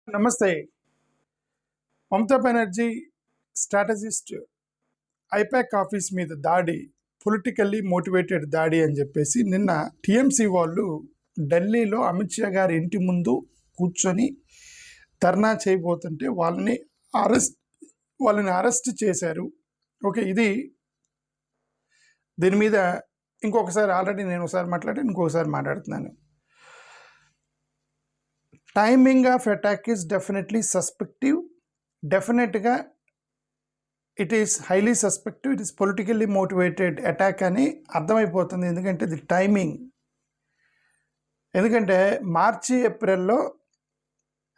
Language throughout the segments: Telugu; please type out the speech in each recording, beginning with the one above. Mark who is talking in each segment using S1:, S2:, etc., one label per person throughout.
S1: నమస్తే. మమతా బెనర్జీ స్ట్రాటజిస్ట్ ఐపాక్ ఆఫీస్ మీద దాడి పొలిటికల్లీ మోటివేటెడ్ దాడి అని చెప్పేసి నిన్న టీఎంసీ వాళ్ళు ఢిల్లీలో అమిత్ షా గారి ఇంటి ముందు కూర్చొని ధర్నా చేయబోతుంటే వాళ్ళని అరెస్ట్ చేశారు. ఓకే, దీని మీద ఇంకొకసారి ఆల్రెడీ నేను ఒకసారి మాట్లాడి ఇంకొకసారి మాట్లాడుతున్నాను. Timing of attack is definitely suspective. డెఫినెట్గా it is highly suspective. It is politically motivated attack అని అర్థమైపోతుంది. ఎందుకంటే ఇది టైమింగ్. ఎందుకంటే మార్చి ఏప్రిల్లో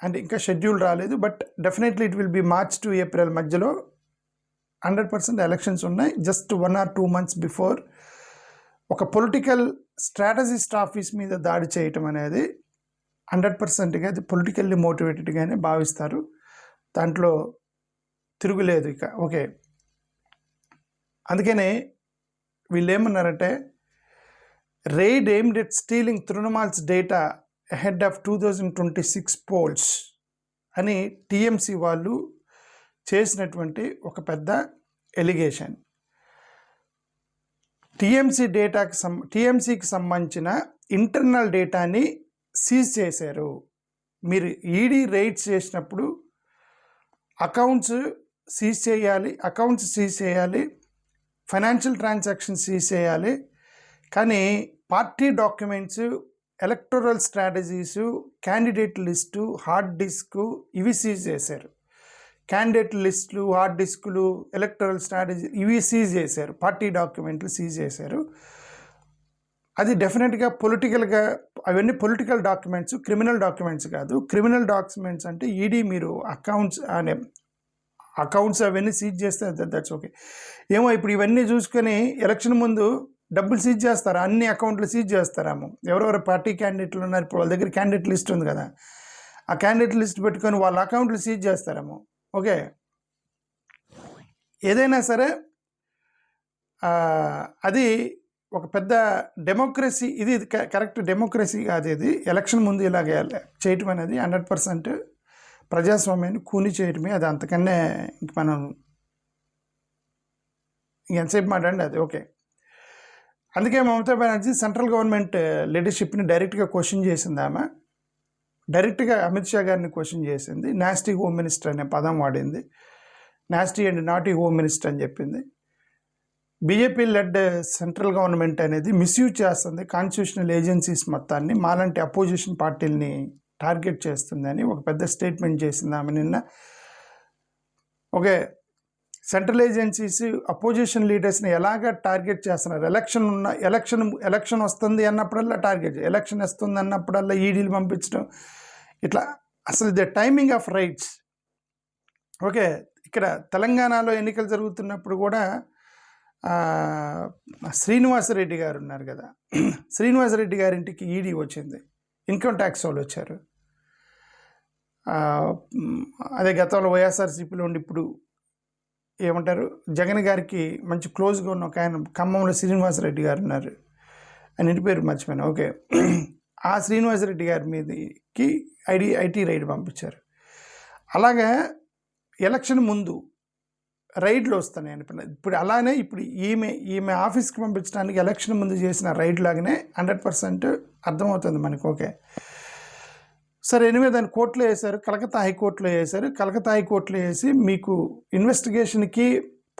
S1: అంటే ఇంకా షెడ్యూల్ రాలేదు, but definitely it will be March to April మధ్యలో 100% ఎలక్షన్స్ ఉన్నాయి. జస్ట్ 1 or 2 months బిఫోర్ ఒక పొలిటికల్ స్ట్రాటజిస్ట్ ఆఫీస్ మీద దాడి చేయటం అనేది 100%గా అది పొలిటికల్లీ మోటివేటెడ్గానే భావిస్తారు. దాంట్లో తిరుగులేదు ఇక. ఓకే, అందుకనే వీళ్ళు ఏమన్నారంటే raid aimed at stealing Trinamool's data ahead of 2026 polls అని టీఎంసీ వాళ్ళు చేసినటువంటి ఒక పెద్ద ఎలిగేషన్. టీఎంసీకి సంబంధించిన ఇంటర్నల్ డేటాని సీజ్ చేశారు. మీరు ఈడీ రైడ్స్ చేసినప్పుడు అకౌంట్స్ సీజ్ చేయాలి, ఫైనాన్షియల్ ట్రాన్సాక్షన్స్ సీజ్ చేయాలి. కానీ party documents, electoral strategies, candidate list, hard disk ఇవి సీజ్ చేశారు. క్యాండిడేట్ లిస్టులు, హార్డ్ డిస్కులు, ఎలక్టోరల్ స్ట్రాటజీ ఇవి సీజ్ చేశారు. పార్టీ డాక్యుమెంట్లు సీజ్ చేశారు. అది డెఫినెట్గా పొలిటికల్గా, అవన్నీ పొలిటికల్ డాక్యుమెంట్స్, క్రిమినల్ డాక్యుమెంట్స్ కాదు. క్రిమినల్ డాక్యుమెంట్స్ అంటే ఈడీ మీరు అకౌంట్స్ అవన్నీ సీజ్ చేస్తే దట్స్ ఓకే. ఏమో ఇప్పుడు ఇవన్నీ చూసుకొని ఎలక్షన్ ముందు డబ్బులు సీజ్ చేస్తారా? అన్ని అకౌంట్లు సీజ్ చేస్తారేమో. ఎవరెవరు పార్టీ క్యాండిడేట్లు ఉన్నారు, ఇప్పుడు వాళ్ళ దగ్గర క్యాండిడేట్ లిస్ట్ ఉంది కదా, ఆ క్యాండిడేట్ లిస్ట్ పెట్టుకొని వాళ్ళ అకౌంట్లు సీజ్ చేస్తారేమో. ఓకే, ఏదైనా సరే అది ఒక పెద్ద డెమోక్రసీ, ఇది కరెక్ట్ డెమోక్రసీ కాదు. ఇది ఎలక్షన్ ముందు ఇలాగ చేయటం అనేది 100% ప్రజాస్వామ్యాన్ని కూని చేయటమే. అది అంతకన్నా ఇంక మనం ఎంతసేపు మాట్లాడండి అది. ఓకే, అందుకే మమతా బెనర్జీ సెంట్రల్ గవర్నమెంట్ లీడర్షిప్ని డైరెక్ట్గా క్వశ్చన్ చేసింది. ఆమె డైరెక్ట్గా అమిత్ షా గారిని క్వశ్చన్ చేసింది. నాస్టీ హోమ్ మినిస్టర్ అనే పదం వాడింది. Nasty and naughty home minister అని చెప్పింది. బీజేపీ లెడ్ సెంట్రల్ గవర్నమెంట్ అనేది మిస్యూజ్ చేస్తుంది కాన్స్టిట్యూషనల్ ఏజెన్సీస్ మొత్తాన్ని, మాలాంటి అపోజిషన్ పార్టీలని టార్గెట్ చేస్తుందని ఒక పెద్ద స్టేట్మెంట్ చేసింది ఆమె నిన్న. ఓకే, సెంట్రల్ ఏజెన్సీస్ అపోజిషన్ లీడర్స్ని ఎలాగ టార్గెట్ చేస్తున్నారు? ఎలక్షన్ వస్తుంది అన్నప్పుడల్లా టార్గెట్, ఎలక్షన్ వస్తుంది అన్నప్పుడల్లా ఈడీలు పంపించడం, ఇట్లా అసలు ఇది టైమింగ్ ఆఫ్ రైట్స్. ఓకే, ఇక్కడ తెలంగాణలో ఎన్నికలు జరుగుతున్నప్పుడు కూడా శ్రీనివాసరెడ్డి గారు ఉన్నారు కదా, శ్రీనివాసరెడ్డి గారింటికి ఈడీ వచ్చింది, ఇన్కమ్ ట్యాక్స్ వాళ్ళు వచ్చారు. అదే గతంలో వైఎస్ఆర్సీపీలో ఉండి ఇప్పుడు ఏమంటారు జగన్ గారికి మంచి క్లోజ్గా ఉన్న ఒక ఆయన ఖమ్మంలో శ్రీనివాసరెడ్డి గారు ఉన్నారు, ఆయన ఇంటి పేరు మర్చిపోయాను. ఓకే, ఆ శ్రీనివాసరెడ్డి గారి మీదకి ఐటీ రైడ్ పంపించారు. అలాగా ఎలక్షన్ ముందు రైడ్లు వస్తున్నాయి ఇప్పుడు. అలానే ఇప్పుడు ఈమె ఆఫీస్కి పంపించడానికి ఎలక్షన్ ముందు చేసిన రైడ్ లాగానే 100% అర్థమవుతుంది మనకు. ఓకే, సరే, ఎనిమిది దాన్ని కోర్టులో వేశారు, కలకత్తా హైకోర్టులో వేశారు. కలకత్తా హైకోర్టులో వేసి మీకు ఇన్వెస్టిగేషన్కి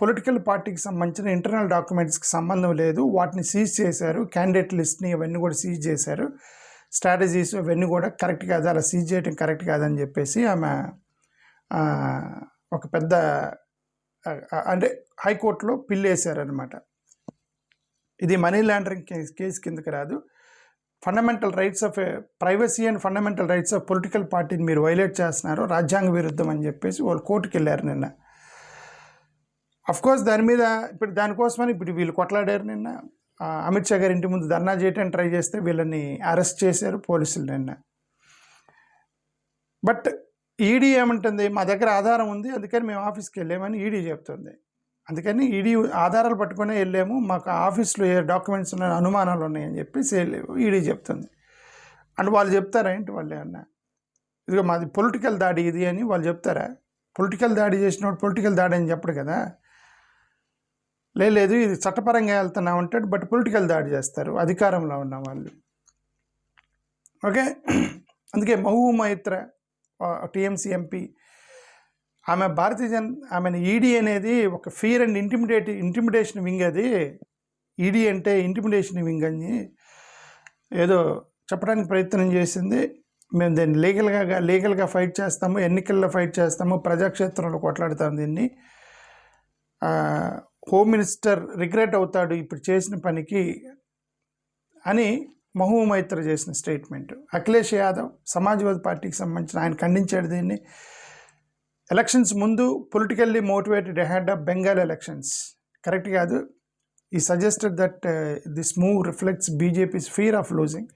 S1: పొలిటికల్ పార్టీకి సంబంధించిన ఇంటర్నల్ డాక్యుమెంట్స్కి సంబంధం లేదు, వాటిని సీజ్ చేశారు. క్యాండిడేట్ లిస్ట్ని అవన్నీ కూడా సీజ్ చేశారు. స్ట్రాటజీస్ అవన్నీ కూడా కరెక్ట్ కాదు, అలా సీజ్ చేయడం కరెక్ట్ కాదని చెప్పేసి ఆమె ఒక పెద్ద అంటే హైకోర్టులో పిల్ వేశారనమాట. ఇది మనీ లాండరింగ్ కేసు కిందకి రాదు. Fundamental rights of privacy and fundamental rights of political పార్టీని మీరు వైలేట్ చేస్తున్నారు, రాజ్యాంగ విరుద్ధం అని చెప్పేసి వాళ్ళు కోర్టుకు వెళ్ళారు నిన్న. అఫ్కోర్స్ దాని మీద ఇప్పుడు దానికోసమని ఇప్పుడు వీళ్ళు కొట్లాడారు. నిన్న అమిత్ షా గారి ఇంటి ముందు ధర్నా చేయడానికి ట్రై చేస్తే వీళ్ళని అరెస్ట్ చేశారు పోలీసులు నిన్న. బట్ ఈడీ ఏమంటుంది, మా దగ్గర ఆధారం ఉంది అందుకని మేము ఆఫీస్కి వెళ్ళామని ఈడీ చెప్తుంది. అందుకని ఈడీ ఆధారాలు పట్టుకునే వెళ్ళాము, మాకు ఆఫీస్లో ఏ డాక్యుమెంట్స్ ఉన్న అనుమానాలు ఉన్నాయని చెప్పేసి ఈడీ చెప్తుంది. అండ్ వాళ్ళు చెప్తారా ఏంటి వాళ్ళు ఏమన్నా? ఇదిగో మాది పొలిటికల్ దాడి ఇది అని వాళ్ళు చెప్తారా? పొలిటికల్ దాడి చేసినప్పుడు పొలిటికల్ దాడి అని చెప్పడు కదా. లేదు ఇది చట్టపరంగా వెళ్తున్నాం అంటాడు, బట్ పొలిటికల్ దాడి చేస్తారు అధికారంలో ఉన్న వాళ్ళు. ఓకే, అందుకే మహబూబా మైత్ర టీఎంసీ ఎంపీ, ఆమె ఆమెను ఈడీ అనేది ఒక ఫియర్ అండ్ ఇంటిమిడేషన్ వింగ్. అది ఈడీ అంటే ఇంటిమిడేషన్ వింగ్ అని ఏదో చెప్పడానికి ప్రయత్నం చేసింది. మేము దీన్ని లీగల్గా ఫైట్ చేస్తాము, ఎన్నికల్లో ఫైట్ చేస్తాము, ప్రజాక్షేత్రంలో కొట్లాడుతాము దీన్ని. హోమ్ మినిస్టర్ రిగ్రెట్ అవుతాడు ఇప్పుడు చేసిన పనికి అని మహబూబా మైత్ర చేసిన స్టేట్మెంట్. అఖిలేష్ యాదవ్ సమాజ్వాదీ పార్టీకి సంబంధించిన ఆయన ఖండించాడు దీన్ని. ఎలక్షన్స్ ముందు politically motivated ahead of Bengal elections correct కాదు. ఈ suggested that this move reflects BJP's fear of losing.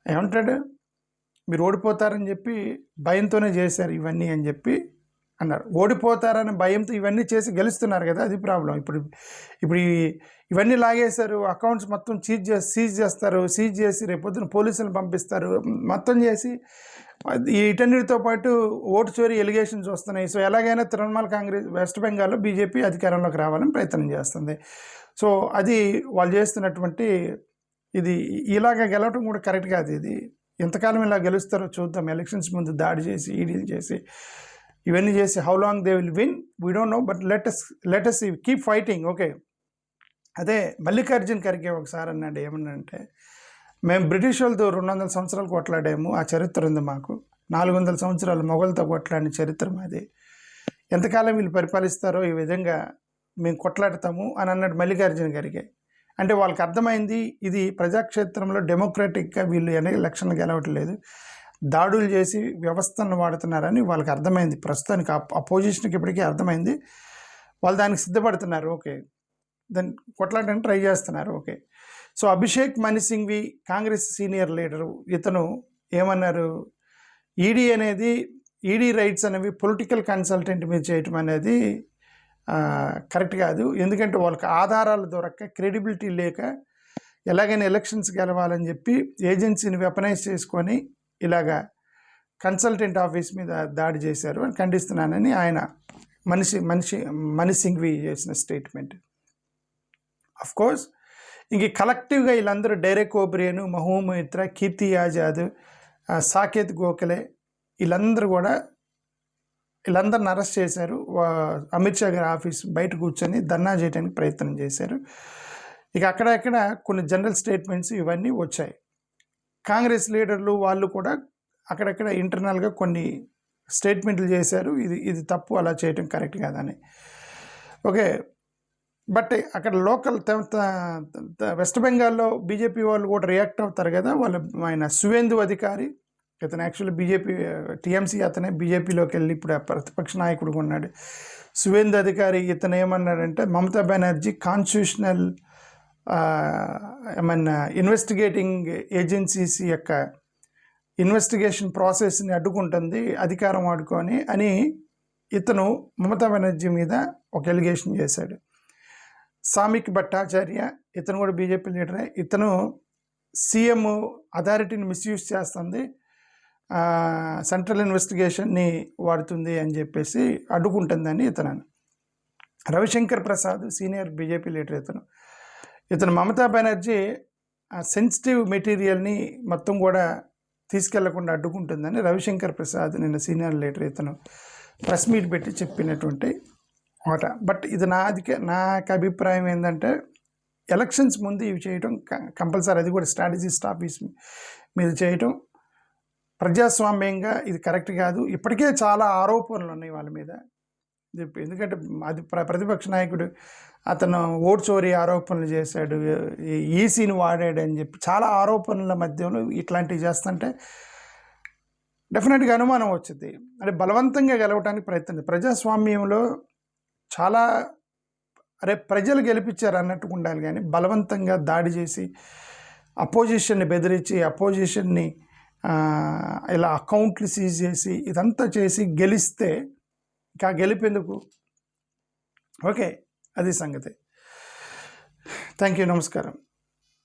S1: ఏమంటాడు, మీరు ఓడిపోతారని చెప్పి భయంతోనే చేశారు ఇవన్నీ అని చెప్పి అన్నారు. ఓడిపోతారని భయంతో ఇవన్నీ చేసి గెలుస్తున్నారు కదా, అది ప్రాబ్లం. ఇప్పుడు ఇవన్నీ లాగేశారు, అకౌంట్స్ మొత్తం సీజ్ చేస్తారు, సీజ్ చేసి రేపొద్దున పోలీసులను పంపిస్తారు, మొత్తం చేసి వీటన్నిటితో పాటు ఓటు చోరీ ఎలిగేషన్స్ వస్తున్నాయి. సో ఎలాగైనా తృణమూల్ కాంగ్రెస్ వెస్ట్ బెంగాల్లో బీజేపీ అధికారంలోకి రావాలని ప్రయత్నం చేస్తుంది. సో అది వాళ్ళు చేస్తున్నటువంటి ఇది. ఇలాగ గెలవటం కూడా కరెక్ట్ కాదు. ఇది ఎంతకాలం ఇలా గెలుస్తారో చూద్దాం. ఎలక్షన్స్ ముందు దాడి చేసి ఈడీలు చేసి ఇవన్నీ చేసి how long they will win we don't know, but let us keep fighting. Okay, అదే మల్లికార్జున్ ఖర్గే ఒకసారి అన్నాడు, ఏమన్నంటే మేము బ్రిటిష్ వాళ్ళతో 200 సంవత్సరాలు కొట్లాడాము, ఆ చరిత్ర ఉంది మాకు. 400 సంవత్సరాలు మొఘల్తో కొట్లాడిన చరిత్ర మాది. ఎంతకాలం వీళ్ళు పరిపాలిస్తారో ఈ విధంగా మేము కొట్లాడతాము అని అన్నాడు మల్లికార్జున్ ఖర్గే. అంటే వాళ్ళకి అర్థమైంది ఇది ప్రజాక్షేత్రంలో డెమోక్రాటిక్గా వీళ్ళు ఎలక్షన్లు గెలవట్లేదు, దాడులు చేసి వ్యవస్థను వాడుతున్నారని వాళ్ళకి అర్థమైంది. ప్రస్తుతానికి అపోజిషన్కి ఇప్పటికీ అర్థమైంది. వాళ్ళు దానికి సిద్ధపడుతున్నారు. ఓకే, దాన్ని కొట్లాడడానికి ట్రై చేస్తున్నారు. ఓకే, సో అభిషేక్ మను సింఘ్వి కాంగ్రెస్ సీనియర్ లీడరు, ఇతను ఏమన్నారు, ఈడీ రైట్స్ అనేవి పొలిటికల్ కన్సల్టెంట్ మీద చేయటం అనేది కరెక్ట్ కాదు. ఎందుకంటే వాళ్ళకి ఆధారాలు దొరక్క, క్రెడిబిలిటీ లేక ఎలాగైనా ఎలక్షన్స్ గెలవాలని చెప్పి ఏజెన్సీని వెపనైజ్ చేసుకొని ఇలాగా కన్సల్టెంట్ ఆఫీస్ మీద దాడి చేశారు అని ఖండిస్తున్నానని ఆయన మను సింఘ్వి చేసిన స్టేట్మెంట్. అఫ్కోర్స్ ఇంక కలెక్టివ్గా వీళ్ళందరూ డైరెక్ట్ ఓబ్రియన్, మహబూబా మైత్ర, కీర్తి ఆజాద్, సాకేత్ గోఖలే వీళ్ళందరిని అరెస్ట్ చేశారు. అమిత్ షా గారి ఆఫీస్ బయట కూర్చొని ధర్నా చేయడానికి ప్రయత్నం చేశారు. ఇక అక్కడక్కడ కొన్ని జనరల్ స్టేట్మెంట్స్ ఇవన్నీ వచ్చాయి. కాంగ్రెస్ లీడర్లు వాళ్ళు కూడా అక్కడక్కడ ఇంటర్నల్గా కొన్ని స్టేట్మెంట్లు చేశారు, ఇది తప్పు, అలా చేయటం కరెక్ట్ కాదని. ఓకే, బట్ అక్కడ లోకల్ వెస్ట్ బెంగాల్లో బీజేపీ వాళ్ళు కూడా రియాక్ట్ అవుతారు కదా. ఆయన సువేందు అధికారి, ఇతను యాక్చువల్లీ బీజేపీ టీఎంసీ అతనే బీజేపీలోకి వెళ్ళి ఇప్పుడు ప్రతిపక్ష నాయకుడిగా ఉన్నాడు. సువేందు అధికారి ఇతను ఏమన్నాడంటే మమతా బెనర్జీ కాన్స్టిట్యూషనల్ ఏమన్నా ఇన్వెస్టిగేటింగ్ ఏజెన్సీస్ యొక్క ఇన్వెస్టిగేషన్ ప్రాసెస్ని అడ్డుకుంటుంది అధికారం ఆడుకొని అని ఇతను మమతా బెనర్జీ మీద ఒక ఎలిగేషన్ చేశాడు. సామిక్ భట్టాచార్య, ఇతను కూడా బీజేపీ లీడరే, ఇతను సీఎం అథారిటీని మిస్యూజ్ చేస్తుంది, సెంట్రల్ ఇన్వెస్టిగేషన్ని వాడుతుంది అని చెప్పేసి అడ్డుకుంటుందని ఇతను. Ravishankar Prasad senior BJP leader, ఇతను మమతా బెనర్జీ సెన్సిటివ్ మెటీరియల్ని మొత్తం కూడా తీసుకెళ్లకుండా అడ్డుకుంటుందని రవిశంకర్ ప్రసాద్ నిన్న సీనియర్ లీడర్ ఇతను ప్రెస్ మీట్ పెట్టి చెప్పినటువంటి మాట. బట్ ఇది నాకు అభిప్రాయం ఏంటంటే ఎలక్షన్స్ ముందు ఇవి చేయటం కంపల్సరీ, అది కూడా స్ట్రాటజిస్ట్ ఆఫీస్ మీద చేయటం ప్రజాస్వామ్యంగా ఇది కరెక్ట్ కాదు. ఇప్పటికే చాలా ఆరోపణలు ఉన్నాయి వాళ్ళ మీద. ఎందుకంటే అది ప్రతిపక్ష నాయకుడు అతను ఓటు చోరీ ఆరోపణలు చేశాడు, ఈసీని వాడాడని చెప్పి చాలా ఆరోపణల మధ్యలో ఇట్లాంటివి చేస్తుంటే డెఫినెట్గా అనుమానం వచ్చింది. అంటే బలవంతంగా గెలవడానికి ప్రయత్నం. ప్రజాస్వామ్యంలో చాలా ప్రజలు గెలిపించారు అన్నట్టుగా ఉండాలి, కానీ బలవంతంగా దాడి చేసి అపోజిషన్ని బెదిరించి అపోజిషన్ని ఇలా అకౌంట్లు సీజ్ చేసి ఇదంతా చేసి గెలిస్తే ఇంకా గెలిపేందుకు. ఓకే, అది సంగతి. థ్యాంక్ యూ, నమస్కారం.